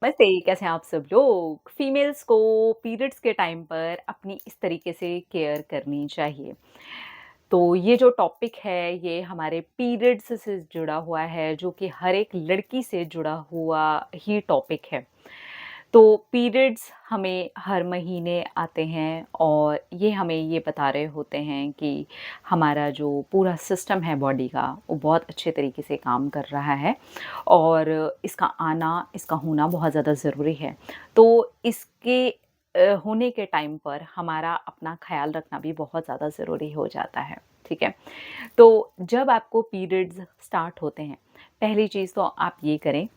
नमस्ते, कैसे हैं आप सब लोग? फीमेल्स को पीरियड्स के टाइम पर अपनी इस तरीके से केयर करनी चाहिए। तो ये जो टॉपिक है, ये हमारे पीरियड्स से जुड़ा हुआ है, जो कि हर एक लड़की से जुड़ा हुआ ही टॉपिक है। तो पीरियड्स हमें हर महीने आते हैं और ये हमें ये बता रहे होते हैं कि हमारा जो पूरा सिस्टम है बॉडी का, वो बहुत अच्छे तरीके से काम कर रहा है और इसका आना, इसका होना बहुत ज़्यादा ज़रूरी है। तो इसके होने के टाइम पर हमारा अपना ख़्याल रखना भी बहुत ज़्यादा ज़रूरी हो जाता है, ठीक है? तो जब आपको पीरियड्स स्टार्ट होते हैं, पहली चीज़ तो आप ये करें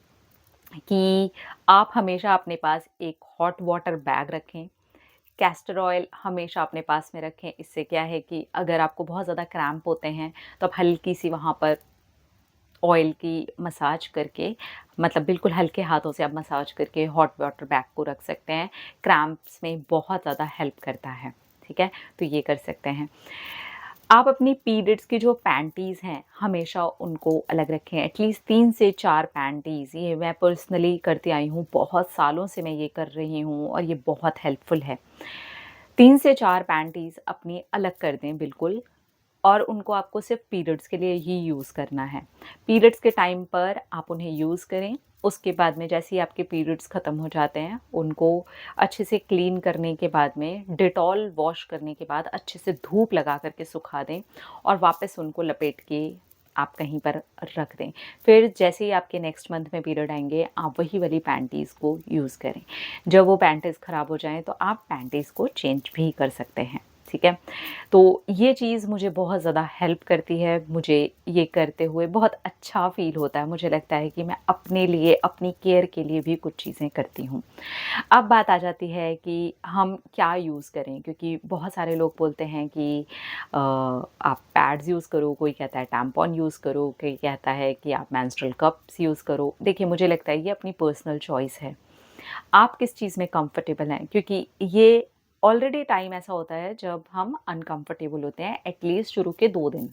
कि आप हमेशा अपने पास एक हॉट वाटर बैग रखें। कैस्टर ऑयल हमेशा अपने पास में रखें। इससे क्या है कि अगर आपको बहुत ज़्यादा क्रैम्प होते हैं, तो आप हल्की-सी वहाँ पर ऑयल की मसाज करके, मतलब बिल्कुल हल्के हाथों से आप मसाज करके हॉट वाटर बैग को रख सकते हैं। क्रैम्प्स में बहुत ज़्यादा हेल्प करता है, ठीक है? तो ये कर सकते हैं। आप अपनी पीरियड्स की जो पैंटीज़ हैं, हमेशा उनको अलग रखें। एटलीस्ट 3 से 4 पैंटीज़, ये मैं पर्सनली करती आई हूँ, बहुत सालों से मैं ये कर रही हूँ और ये बहुत हेल्पफुल है। 3 से 4 पैंटीज़ अपनी अलग कर दें बिल्कुल, और उनको आपको सिर्फ़ पीरियड्स के लिए ही यूज़ करना है। पीरियड्स के टाइम पर आप उन्हें यूज़ करें, उसके बाद में जैसे ही आपके पीरियड्स ख़त्म हो जाते हैं, उनको अच्छे से क्लीन करने के बाद में डेटॉल वॉश करने के बाद अच्छे से धूप लगा कर के सुखा दें और वापस उनको लपेट के आप कहीं पर रख दें। फिर जैसे ही आपके नेक्स्ट मंथ में पीरियड आएँगे, आप वही वाली पैंटीज़ को यूज़ करें। जब वो पैंटीज़ ख़राब हो जाएँ, तो आप पैंटीज़ को चेंज भी कर सकते हैं, ठीक है? तो ये चीज़ मुझे बहुत ज़्यादा हेल्प करती है, मुझे ये करते हुए बहुत अच्छा फ़ील होता है, मुझे लगता है कि मैं अपने लिए, अपनी केयर के लिए भी कुछ चीज़ें करती हूँ। अब बात आ जाती है कि हम क्या यूज़ करें, क्योंकि बहुत सारे लोग बोलते हैं कि आप पैड्स यूज़ करो, कोई कहता है टैम्पॉन यूज़ करो, कोई कहता है कि आप मेंस्ट्रुअल कप्स यूज़ करो। देखिए, मुझे लगता है ये अपनी पर्सनल चॉइस है। आप किस चीज़ में कंफर्टेबल हैं, क्योंकि ये ऑलरेडी टाइम ऐसा होता है जब हम अनकंफर्टेबल होते हैं, एटलीस्ट शुरू के 2 दिन।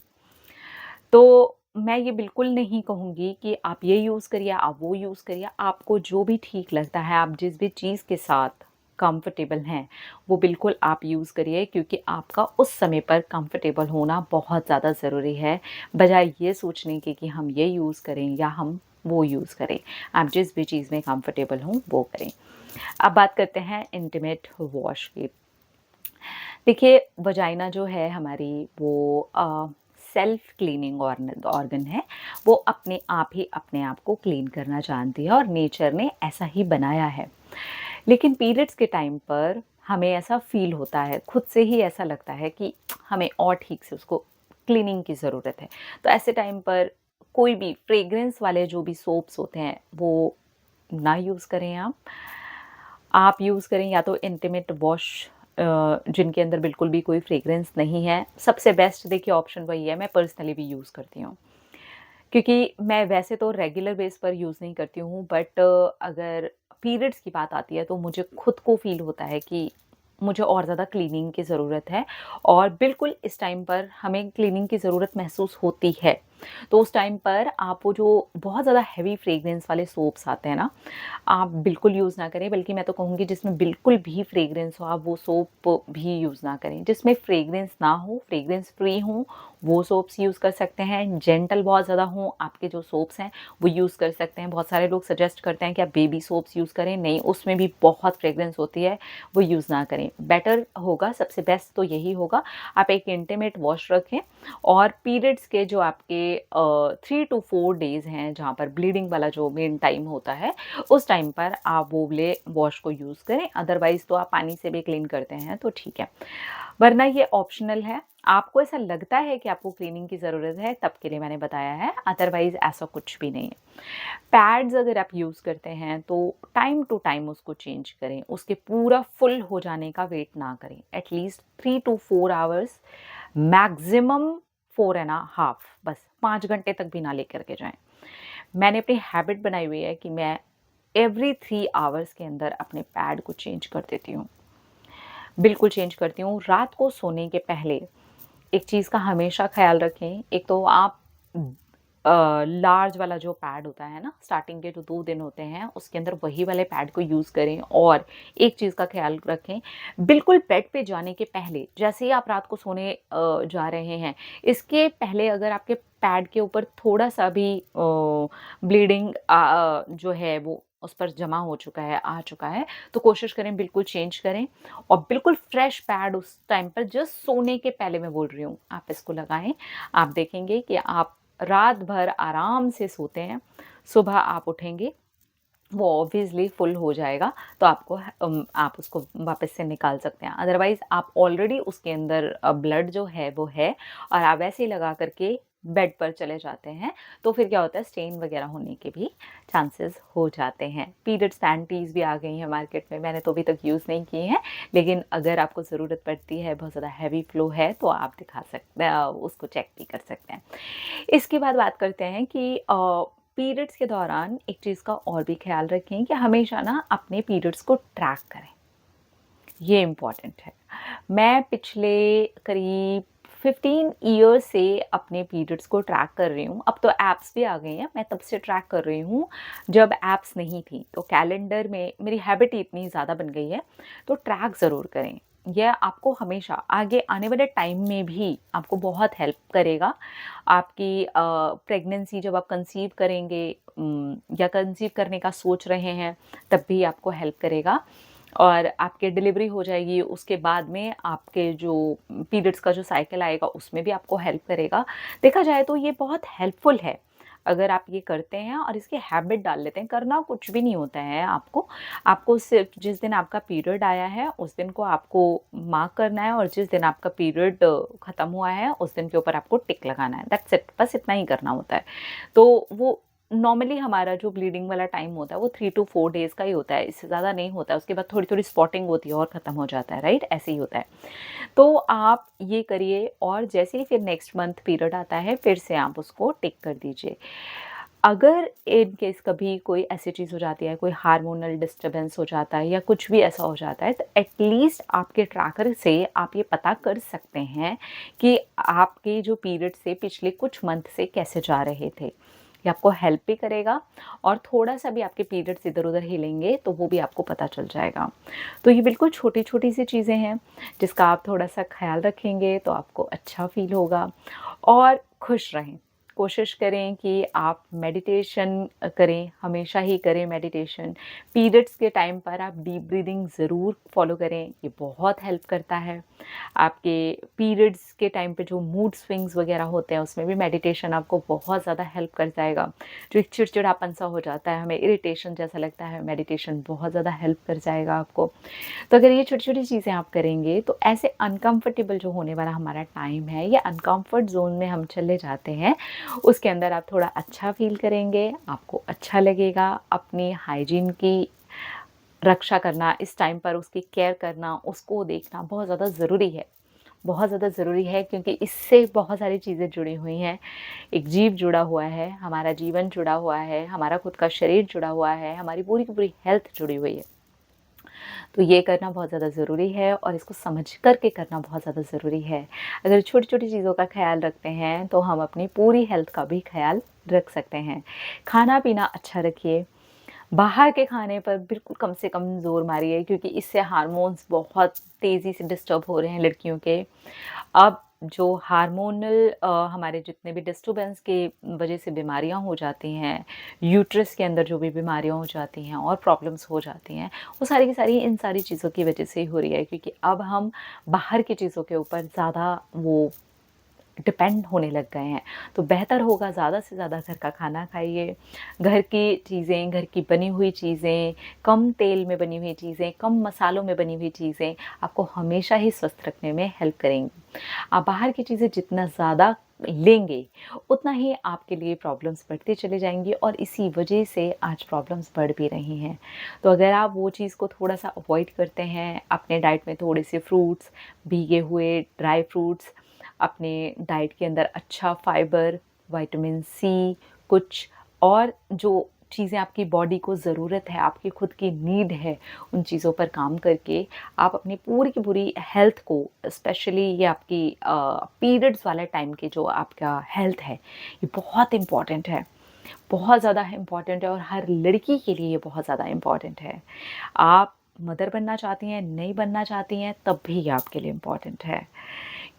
तो मैं ये बिल्कुल नहीं कहूँगी कि आप ये यूज़ करिए, आप वो यूज़ करिए, आपको जो भी ठीक लगता है, आप जिस भी चीज़ के साथ कंफर्टेबल हैं, वो बिल्कुल आप यूज़ करिए, क्योंकि आपका उस समय पर कंफर्टेबल होना बहुत ज़्यादा ज़रूरी है, बजाय ये सोचने के कि हम ये यूज़ करें या हम वो यूज़ करें। आप जिस भी चीज़ में कंफर्टेबल हों, वो करें। अब बात करते हैं इंटीमेट वॉश की। देखिए, वजाइना जो है हमारी, वो सेल्फ क्लीनिंग ऑर्गन है। वो अपने आप ही अपने आप को क्लीन करना जानती है और नेचर ने ऐसा ही बनाया है। लेकिन पीरियड्स के टाइम पर हमें ऐसा फ़ील होता है, खुद से ही ऐसा लगता है कि हमें और ठीक से उसको क्लीनिंग की ज़रूरत है। तो ऐसे टाइम पर कोई भी फ्रेग्रेंस वाले जो भी सोप्स होते हैं, वो ना यूज़ करें आप। आप यूज़ करें या तो इंटीमेट वॉश, जिनके अंदर बिल्कुल भी कोई फ्रेग्रेंस नहीं है। सबसे बेस्ट देखिए ऑप्शन वही है, मैं पर्सनली भी यूज़ करती हूँ। क्योंकि मैं वैसे तो रेगुलर बेस पर यूज़ नहीं करती हूँ, बट अगर पीरियड्स की बात आती है, तो मुझे खुद को फ़ील होता है कि मुझे और ज़्यादा क्लीनिंग की ज़रूरत है, और बिल्कुल इस टाइम पर हमें क्लीनिंग की ज़रूरत महसूस होती है। तो उस टाइम पर आप वो जो बहुत ज़्यादा हेवी फ्रेग्रेंस वाले सोप्स आते हैं ना, आप बिल्कुल यूज़ ना करें, बल्कि मैं तो कहूँगी जिसमें बिल्कुल भी फ्रेग्रेंस हो, आप वो सोप भी यूज़ ना करें। जिसमें फ्रेग्रेंस ना हो, फ्रेग्रेंस फ्री हों, वो सोप्स यूज़ कर सकते हैं। जेंटल बहुत ज़्यादा हों आपके जो सोप्स हैं, वो यूज़ कर सकते हैं। बहुत सारे लोग सजेस्ट करते हैं कि आप बेबी सोप्स यूज़ करें, नहीं, उसमें भी बहुत फ्रेग्रेंस होती है, वो यूज़ ना करें। बेटर होगा, सबसे बेस्ट तो यही होगा, आप एक इंटीमेट वॉश रखें, और पीरियड्स के जो आपके 3 टू 4 डेज़ हैं, जहाँ पर ब्लीडिंग वाला जो मेन टाइम होता है, उस टाइम पर आप वो वाले वॉश को यूज़ करें। अदरवाइज़ तो आप पानी से भी क्लीन करते हैं तो ठीक है, वरना ये ऑप्शनल है। आपको ऐसा लगता है कि आपको क्लीनिंग की ज़रूरत है, तब के लिए मैंने बताया है, अदरवाइज़ ऐसा कुछ भी नहीं है। पैड्स अगर आप यूज़ करते हैं, तो टाइम टू टाइम उसको चेंज करें, उसके पूरा फुल हो जाने का वेट ना करें। At least 3 to 4 hours, maximum 4 and a half, बस 5 घंटे तक भी ना लेकर के जाएँ। मैंने अपनी हैबिट बनाई हुई है कि मैं एवरी 3 आवर्स के अंदर अपने पैड को चेंज कर देती हूँ। बिल्कुल चेंज करती हूँ। रात को सोने के पहले एक चीज़ का हमेशा ख़्याल रखें, एक तो आप लार्ज वाला जो पैड होता है ना, स्टार्टिंग के जो 2 दिन होते हैं, उसके अंदर वही वाले पैड को यूज़ करें। और एक चीज़ का ख़्याल रखें, बिल्कुल बेड पे जाने के पहले, जैसे ही आप रात को सोने जा रहे हैं, इसके पहले अगर आपके पैड के ऊपर थोड़ा-सा भी ब्लीडिंग जो है वो उस पर जमा हो चुका है, आ चुका है, तो कोशिश करें बिल्कुल चेंज करें और बिल्कुल फ्रेश पैड उस टाइम पर जस्ट सोने के पहले मैं बोल रही हूँ, आप इसको लगाएँ। आप देखेंगे कि आप रात भर आराम से सोते हैं, सुबह आप उठेंगे, वो ऑब्वियसली फुल हो जाएगा, तो आप उसको वापस से निकाल सकते हैं। अदरवाइज़ आप ऑलरेडी उसके अंदर ब्लड जो है वो है और आप वैसे ही लगा कर के बेड पर चले जाते हैं, तो फिर क्या होता है, स्टेन वगैरह होने के भी चांसेस हो जाते हैं। पीरियड्स पैंटीज़ भी आ गई हैं मार्केट में, मैंने तो अभी तक यूज़ नहीं किए हैं, लेकिन अगर आपको ज़रूरत पड़ती है, बहुत ज़्यादा हैवी फ्लो है, तो आप दिखा सकते हैं, उसको चेक भी कर सकते हैं। इसके बाद बात करते हैं कि पीरियड्स के दौरान एक चीज़ का और भी ख़्याल रखें कि हमेशा ना अपने पीरियड्स को ट्रैक करें, ये इम्पॉर्टेंट है। मैं पिछले करीब 15 ईयर्स से अपने पीरियड्स को ट्रैक कर रही हूँ। अब तो ऐप्स भी आ गई हैं, मैं तब से ट्रैक कर रही हूँ जब ऐप्स नहीं थी। तो कैलेंडर में मेरी हैबिट इतनी ज़्यादा बन गई है, तो ट्रैक ज़रूर करें। यह आपको हमेशा आगे आने वाले टाइम में भी आपको बहुत हेल्प करेगा। आपकी प्रेगनेंसी जब आप कंसीव करेंगे या कंसीव करने का सोच रहे हैं, तब भी आपको हेल्प करेगा। और आपकी डिलीवरी हो जाएगी, उसके बाद में आपके जो पीरियड्स का जो साइकिल आएगा, उसमें भी आपको हेल्प करेगा। देखा जाए तो ये बहुत हेल्पफुल है, अगर आप ये करते हैं और इसकी हैबिट डाल लेते हैं। करना कुछ भी नहीं होता है आपको, आपको सिर्फ़ जिस दिन आपका पीरियड आया है, उस दिन को आपको मार्क करना है और जिस दिन आपका पीरियड ख़त्म हुआ है, उस दिन के ऊपर आपको टिक लगाना है। दैट्स इट, बस इतना ही करना होता है। तो वो नॉर्मली हमारा जो ब्लीडिंग वाला टाइम होता है वो 3 टू 4 डेज़ का ही होता है, इससे ज़्यादा नहीं होता है। उसके बाद थोड़ी-थोड़ी स्पॉटिंग होती है और ख़त्म हो जाता है, राइट? ऐसे ही होता है। तो आप ये करिए और जैसे ही फिर नेक्स्ट मंथ पीरियड आता है, फिर से आप उसको टिक कर दीजिए। अगर इन केस कभी कोई ऐसी चीज़ हो जाती है, कोई हार्मोनल डिस्टर्बेंस हो जाता है या कुछ भी ऐसा हो जाता है, तो एटलीस्ट आपके ट्रैकर से आप ये पता कर सकते हैं कि आपके जो पीरियड से पिछले कुछ मंथ से कैसे जा रहे थे। ये आपको हेल्प भी करेगा और थोड़ा-सा भी आपके पीरियड्स इधर-उधर हिलेंगे, तो वो भी आपको पता चल जाएगा। तो ये बिल्कुल छोटी-छोटी सी चीज़ें हैं, जिसका आप थोड़ा-सा ख़्याल रखेंगे, तो आपको अच्छा फ़ील होगा और खुश रहें। कोशिश करें कि आप मेडिटेशन करें, हमेशा ही करें मेडिटेशन। पीरियड्स के टाइम पर आप डीप ब्रीदिंग ज़रूर फ़ॉलो करें, ये बहुत हेल्प करता है। आपके पीरियड्स के टाइम पे जो मूड स्विंग्स वगैरह होते हैं, उसमें भी मेडिटेशन आपको बहुत ज़्यादा हेल्प कर जाएगा। जो एक चिड़चिड़ापन-सा हो जाता है, हमें इरिटेशन जैसा लगता है, मेडिटेशन बहुत ज़्यादा हेल्प कर जाएगा आपको। तो अगर ये छोटी-छोटी चीज़ें आप करेंगे, तो ऐसे अनकम्फ़र्टेबल जो होने वाला हमारा टाइम है, या अनकम्फ़र्ट ज़ोन में हम चले जाते हैं, उसके अंदर आप थोड़ा अच्छा फ़ील करेंगे, आपको अच्छा लगेगा। अपनी हाइजीन की रक्षा करना, इस टाइम पर उसकी केयर करना, उसको देखना बहुत ज़्यादा ज़रूरी है। बहुत ज़्यादा ज़रूरी है क्योंकि इससे बहुत सारी चीज़ें जुड़ी हुई हैं। एक जीव जुड़ा हुआ है, हमारा जीवन जुड़ा हुआ है, हमारा खुद का शरीर जुड़ा हुआ है, हमारी पूरी की पूरी हेल्थ जुड़ी हुई है। तो ये करना बहुत ज़्यादा ज़रूरी है और इसको समझ कर के करना बहुत ज़्यादा ज़रूरी है। अगर छोटी-छोटी चीज़ों का ख़्याल रखते हैं, तो हम अपनी पूरी हेल्थ का भी ख़्याल रख सकते हैं। खाना-पीना अच्छा रखिए, बाहर के खाने पर बिल्कुल कम से कम ज़ोर मारिए क्योंकि इससे हार्मोन्स बहुत तेज़ी से डिस्टर्ब हो रहे हैं लड़कियों के। अब जो हार्मोनल हमारे जितने भी डिस्टर्बेंस के वजह से बीमारियां हो जाती हैं, यूट्रस के अंदर जो भी बीमारियां हो जाती हैं और प्रॉब्लम्स हो जाती हैं, वो सारी की सारी इन सारी चीज़ों की वजह से ही हो रही है क्योंकि अब हम बाहर की चीज़ों के ऊपर ज़्यादा वो डिपेंड होने लग गए हैं। तो बेहतर होगा ज़्यादा से ज़्यादा घर का खाना खाइए, घर की चीज़ें, घर की बनी हुई चीज़ें, कम तेल में बनी हुई चीज़ें, कम मसालों में बनी हुई चीज़ें आपको हमेशा ही स्वस्थ रखने में हेल्प करेंगी। आप बाहर की चीज़ें जितना ज़्यादा लेंगे, उतना ही आपके लिए प्रॉब्लम्स बढ़ती चली जाएँगी और इसी वजह से आज प्रॉब्लम्स बढ़ भी रही हैं। तो अगर आप वो चीज़ को थोड़ा-सा अवॉइड करते हैं, अपने डाइट में थोड़े से फ्रूट्स, भीगे हुए ड्राई फ्रूट्स, अपने डाइट के अंदर अच्छा फाइबर, विटामिन सी, कुछ और जो चीज़ें आपकी बॉडी को ज़रूरत है, आपकी खुद की नीड है, उन चीज़ों पर काम करके आप अपनी पूरी की पूरी हेल्थ को, स्पेशली ये आपकी पीरियड्स वाले टाइम की जो आपका हेल्थ है, ये बहुत इम्पॉर्टेंट है। बहुत ज़्यादा इम्पॉर्टेंट है और हर लड़की के लिए ये बहुत ज़्यादा इम्पॉर्टेंट है। आप मदर बनना चाहती हैं, नहीं बनना चाहती हैं, तब भी ये आपके लिए इम्पॉर्टेंट है।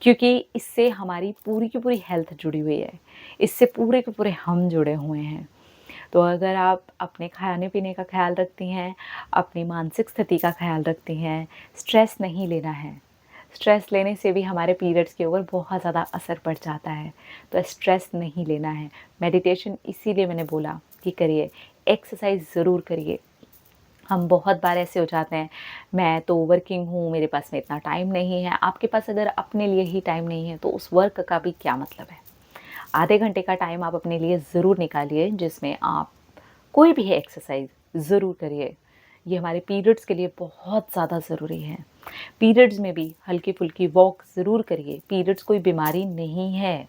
क्योंकि इससे हमारी पूरी की पूरी हेल्थ जुड़ी हुई है। इससे पूरे के पूरे हम जुड़े हुए हैं। तो अगर आप अपने खाने-पीने का ख़्याल रखती हैं, अपनी मानसिक स्थिति का ख़्याल रखती हैं, स्ट्रेस नहीं लेना है। स्ट्रेस लेने से भी हमारे पीरियड्स के ऊपर बहुत ज़्यादा असर पड़ जाता है, तो स्ट्रेस नहीं लेना है। मेडिटेशन इसीलिए मैंने बोला कि करिए, एक्सरसाइज़ ज़रूर करिए। हम बहुत बार ऐसे हो जाते हैं, मैं तो वर्किंग हूँ, मेरे पास में इतना टाइम नहीं है। आपके पास अगर अपने लिए ही टाइम नहीं है, तो उस वर्क का भी क्या मतलब है? आधे घंटे का टाइम आप अपने लिए ज़रूर निकालिए, जिसमें आप कोई भी एक्सरसाइज़ ज़रूर करिए। ये हमारे पीरियड्स के लिए बहुत ज़्यादा ज़रूरी है। पीरियड्स में भी हल्की-फुल्की वॉक ज़रूर करिए। पीरियड्स कोई बीमारी नहीं है।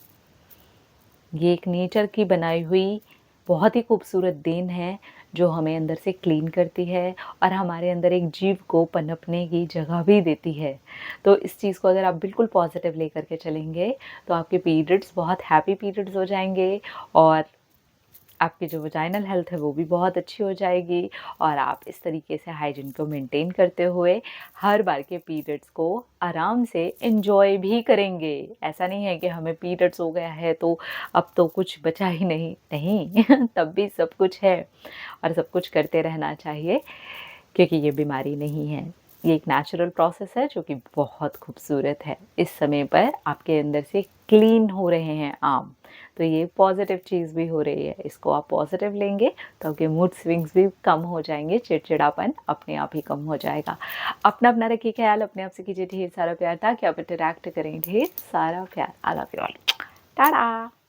ये एक नेचर की बनाई हुई बहुत ही खूबसूरत देन है, जो हमें अंदर से क्लीन करती है और हमारे अंदर एक जीव को पनपने की जगह भी देती है। तो इस चीज़ को अगर आप बिल्कुल पॉज़िटिव लेकर के चलेंगे, तो आपके पीरियड्स बहुत हैप्पी पीरियड्स हो जाएँगे और आपकी जो वजाइनल हेल्थ है वो भी बहुत अच्छी हो जाएगी और आप इस तरीके से हाइजीन को मेंटेन करते हुए हर बार के पीरियड्स को आराम से एंजॉय भी करेंगे। ऐसा नहीं है कि हमें पीरियड्स हो गया है तो अब तो कुछ बचा ही नहीं, नहीं तब भी सब कुछ है और सब कुछ करते रहना चाहिए क्योंकि ये बीमारी नहीं है। ये एक नेचुरल प्रोसेस है जो कि बहुत खूबसूरत है। इस समय पर आपके अंदर से क्लीन हो रहे हैं आप, तो ये पॉज़िटिव चीज़ भी हो रही है। इसको आप पॉज़िटिव लेंगे तो आपके मूड स्विंग्स भी कम हो जाएँगे, चिड़चिड़ापन अपने आप ही कम हो जाएगा। अपना रखिए ख़्याल, अपने आप से कीजिए ढेर सारा प्यार ताकि आप इंटरैक्ट करें ढेर सारा प्यार। I love you all. Tata.